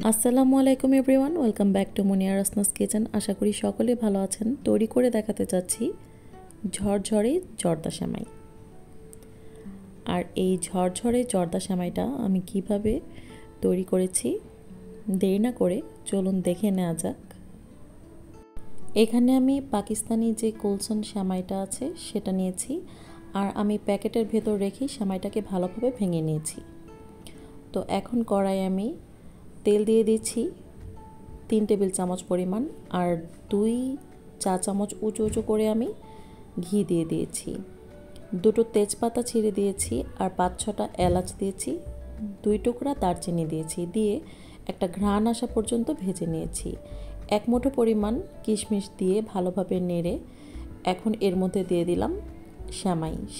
আসসালামু আলাইকুম everyone, welcome back to Munia Rasnas kitchen. আশা করি সকলে ভালো আছেন। তৈরি করে দেখাতে চাচ্ছি ঝরঝরে জর্দা সেমাই। আর এই ঝরঝরে জর্দা সেমাইটা আমি কিভাবে তৈরি করেছি দেরি না করে চলুন দেখে নেওয়া যাক। এখানে আমি পাকিস্তানি যে কুলসন সেমাইটা আছে সেটা নিয়েছি, আর আমি প্যাকেটের ভেতর রেখে সেমাইটাকে ভালোভাবে ভেঙে নিয়েছি। তো এখন কড়াই আমি তেল দিয়ে দিচ্ছি 3 টেবিল চামচ পরিমাণ, আর 2 চা চামচ উঁচু উঁচু করে আমি ঘি দিয়ে দিয়েছি। 2টো তেজপাতা ছিঁড়ে দিয়েছি, আর 5-6টা এলাচ দিয়েছি, 2 টুকরা দারচিনি দিয়েছি। দিয়ে একটা ঘ্রাণ আসা পর্যন্ত ভেজে নিয়েছি। 1 মুঠো পরিমাণ কিশমিশ দিয়ে ভালোভাবে নেড়ে এখন এর মধ্যে দিয়ে দিলাম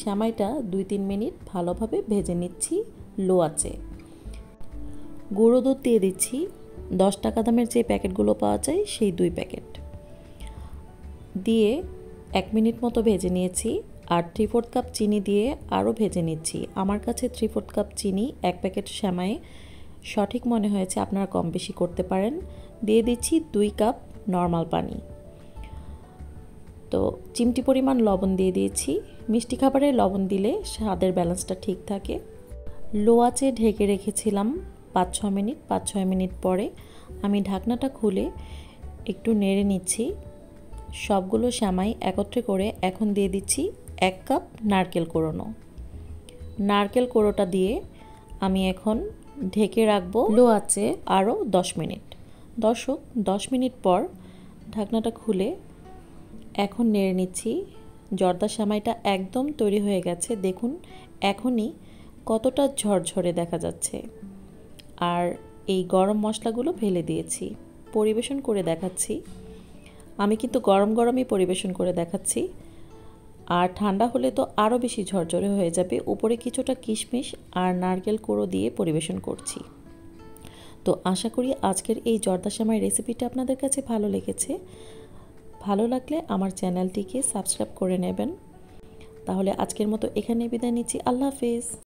সেমাইটা 2-3 মিনিট ভালোভাবে ভেজে নিচ্ছি লো আঁচে। গুঁড়ো দুধ দিয়ে দিচ্ছি 10 টাকা দামের যে প্যাকেটগুলো পাওয়া যায় সেই 2 প্যাকেট দিয়ে 1 মিনিট মতো ভেজে নিয়েছি। আর 3/4 কাপ চিনি দিয়ে আরও ভেজে নিচ্ছি। আমার কাছে 3/4 কাপ চিনি 1 প্যাকেট সেমাই সঠিক মনে হয়েছে, আপনারা কম বেশি করতে পারেন। দিয়ে দিচ্ছি 2 কাপ নর্মাল পানি। তো চিমটি পরিমাণ লবণ দিয়ে দিয়েছি। মিষ্টি খাবারে লবণ দিলে স্বাদের ব্যালেন্সটা ঠিক থাকে। লো আঁচে ঢেকে রেখেছিলাম 5-6 মিনিট পরে আমি ঢাকনাটা খুলে একটু নেড়ে নিচ্ছি। সবগুলো সেমাই একত্রে করে এখন দিয়ে দিচ্ছি 1 কাপ নারকেল কোড়ানো। নারকেল কোড়োটা দিয়ে আমি এখন ঢেকে রাখবো লো আঁচে আরও 10 মিনিট। 10 মিনিট পর ঢাকনাটা খুলে এখন নেড়ে নিচ্ছি। জর্দা সেমাইটা একদম তৈরি হয়ে গেছে, দেখুন এখনই কতটা ঝরঝরে দেখা যাচ্ছে। আর এই গরম মশলাগুলো ফেলে দিয়েছি। পরিবেশন করে দেখাচ্ছি। আমি কিন্তু গরম গরমই পরিবেশন করে দেখাচ্ছি, আর ঠান্ডা হলে তো আরও বেশি ঝরঝরে হয়ে যাবে। উপরে কিছুটা কিশমিশ আর নারকেল কোড়ো দিয়ে পরিবেশন করছি। তো আশা করি আজকের এই জর্দা সেমাই রেসিপিটা আপনাদের কাছে ভালো লেগেছে। ভালো লাগলে আমার চ্যানেলটিকে সাবস্ক্রাইব করে নেবেন। তাহলে আজকের মতো এখানে বিদায় নিচ্ছি। আল্লাহ হাফেজ।